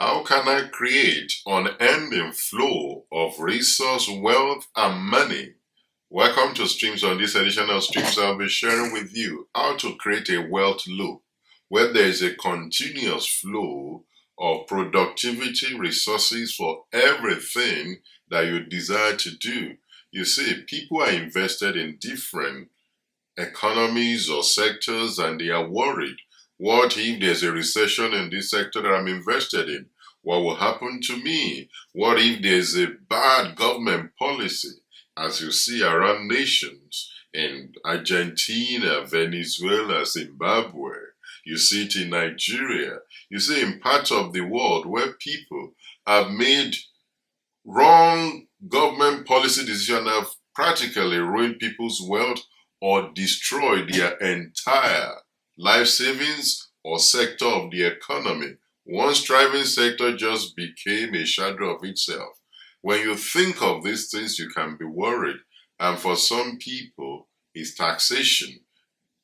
How can I create unending flow of resource, wealth, and money? Welcome to Streams. On this edition of Streams, I'll be sharing with you how to create a wealth loop where there is a continuous flow of productivity resources for everything that you desire to do. You see, people are invested in different economies or sectors and they are worried. What if there's a recession in this sector that I'm invested in? What will happen to me? What if there's a bad government policy? As you see around nations in Argentina, Venezuela, Zimbabwe, you see it in Nigeria, you see in parts of the world where people have made wrong government policy decisions have practically ruined people's wealth or destroyed their entire life savings or sector of the economy. One thriving sector just became a shadow of itself. When you think of these things, you can be worried. And for some people, it's taxation.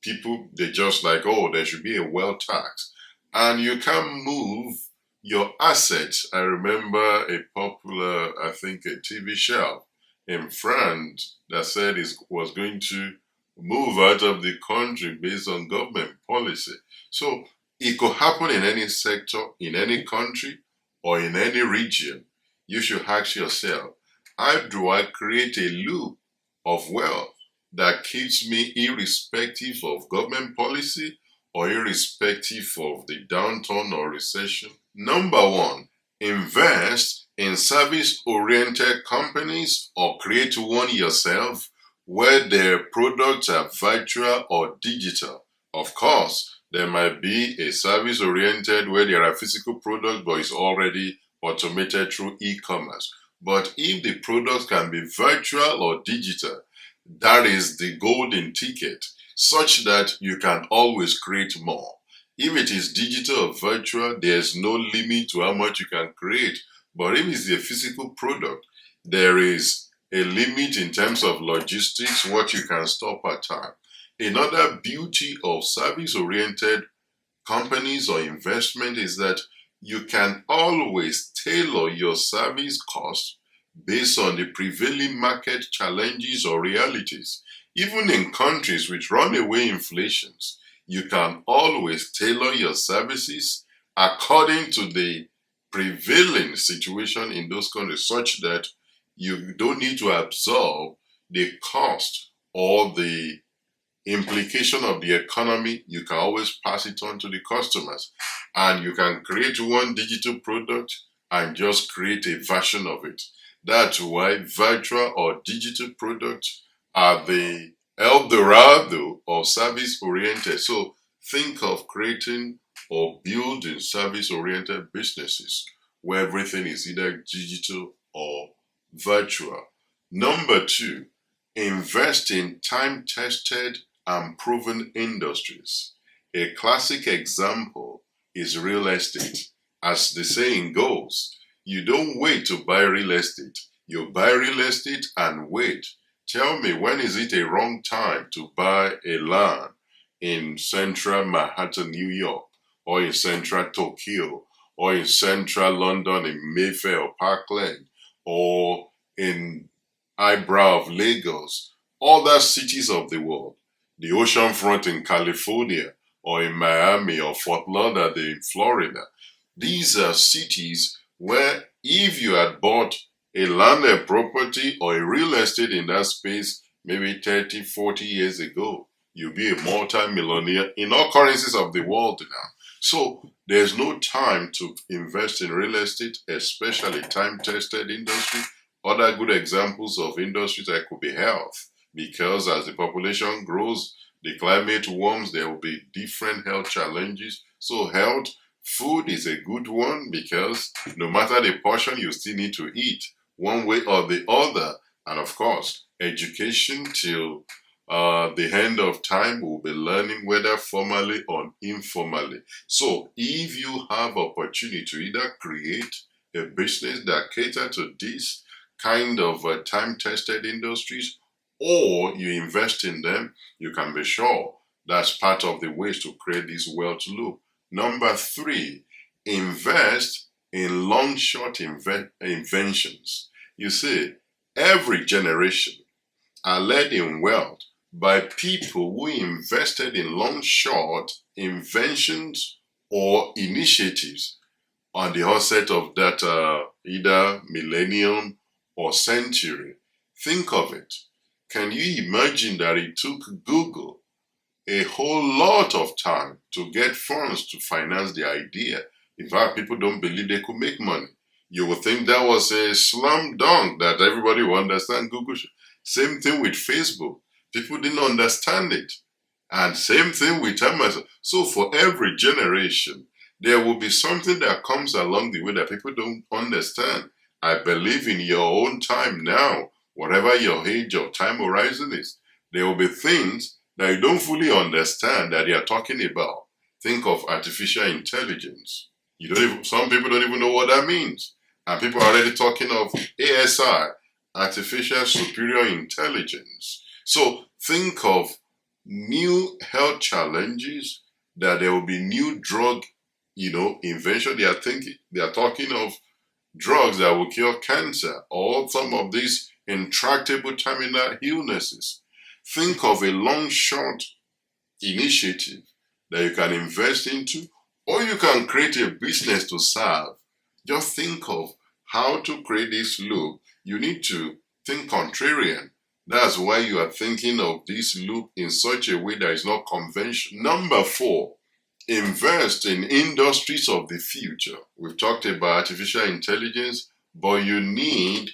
People, they just like, oh, there should be a wealth tax. And you can move your assets. I remember a popular, I think, a TV show in France that said it was going to move out of the country based on government policy. So it could happen in any sector, in any country, or in any region. You should ask yourself, how do I create a loop of wealth that keeps me irrespective of government policy or irrespective of the downturn or recession? Number one, invest in service-oriented companies or create one yourself where their products are virtual or digital. Of course, there might be a service-oriented where there are physical products but it's already automated through e-commerce. But if the products can be virtual or digital, that is the golden ticket, such that you can always create more. If it is digital or virtual, there's no limit to how much you can create. But if it's a physical product, there is a limit in terms of logistics, what you can store per time. Another beauty of service-oriented companies or investment is that you can always tailor your service cost based on the prevailing market challenges or realities. Even in countries with runaway inflations, you can always tailor your services according to the prevailing situation in those countries, such that you don't need to absorb the cost or the implication of the economy. You can always pass it on to the customers. And you can create one digital product and just create a version of it. That's why virtual or digital products are the El Dorado of service oriented. So think of creating or building service oriented businesses where everything is either digital or virtual. Number two, invest in time tested and proven industries. A classic example is real estate. As the saying goes, you don't wait to buy real estate. You buy real estate and wait. Tell me, when is it a wrong time to buy a land in central Manhattan, New York, or in central Tokyo, or in central London in Mayfair or Park Lane, or in Eyebrow of Lagos, other cities of the world, the ocean front in California, or in Miami or Fort Lauderdale in Florida? These are cities where if you had bought a landed property or a real estate in that space maybe 30, 40 years ago, you'll be a multi-millionaire in all currencies of the world now. So there's no time to invest in real estate, especially time-tested industry. Other good examples of industries that could be health, because as the population grows, the climate warms, there will be different health challenges. So health, food is a good one because no matter the portion, you still need to eat one way or the other. And of course, education till the end of time, we'll be learning whether formally or informally. So if you have opportunity to either create a business that cater to this kind of time-tested industries, or you invest in them, you can be sure that's part of the ways to create this wealth loop. Number three, invest in long short inventions. You see, every generation are led in wealth by people who invested in long short inventions or initiatives on the onset of that either millennium or century. Think of it. Can you imagine that it took Google a whole lot of time to get funds to finance the idea? In fact, people don't believe they could make money. You would think that was a slam dunk that everybody will understand Google. Same thing with Facebook. People didn't understand it. And same thing with Amazon. So for every generation, there will be something that comes along the way that people don't understand. I believe in your own time now, whatever your age or time horizon is, there will be things that you don't fully understand that they are talking about. Think of artificial intelligence. Some people don't even know what that means. And people are already talking of ASI, artificial superior intelligence. So think of new health challenges, that there will be new drug, invention. They are talking of drugs that will cure cancer or some of these intractable terminal illnesses. Think of a long short initiative that you can invest into, or you can create a business to serve. Just think of how to create this loop. You need to think contrarian. That's why you are thinking of this loop in such a way that is not conventional. Number 4, invest in industries of the future. We've talked about artificial intelligence, but you need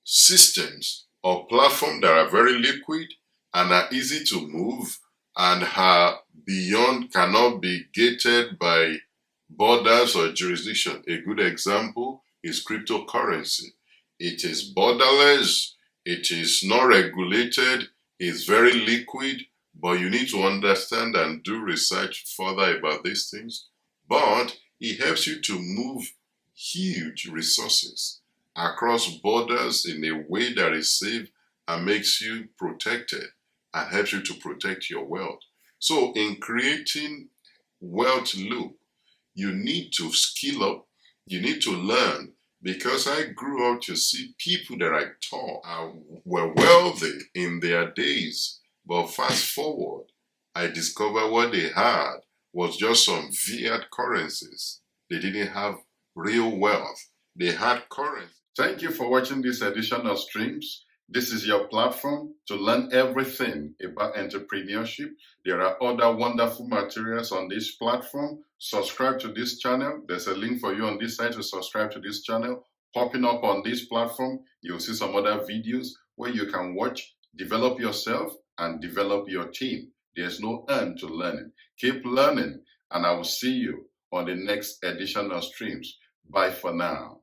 systems or platforms that are very liquid and are easy to move and are cannot be gated by borders or jurisdiction. A good example is cryptocurrency. It is borderless, it is not regulated, it's very liquid, but you need to understand and do research further about these things. But it helps you to move huge resources across borders in a way that is safe and makes you protected and helps you to protect your wealth. So in creating wealth loop, you need to skill up, you need to learn, because I grew up to see people that I taught were wealthy in their days, but fast forward, I discovered what they had was just some fiat currencies. They didn't have real wealth. They had currency. Thank you for watching this edition of Streams. This is your platform to learn everything about entrepreneurship. There are other wonderful materials on this platform. Subscribe to this channel. There's a link for you on this side to subscribe to this channel. Popping up on this platform, you'll see some other videos where you can watch, develop yourself, and develop your team. There's no end to learning. Keep learning, and I will see you on the next edition of Streams. Bye for now.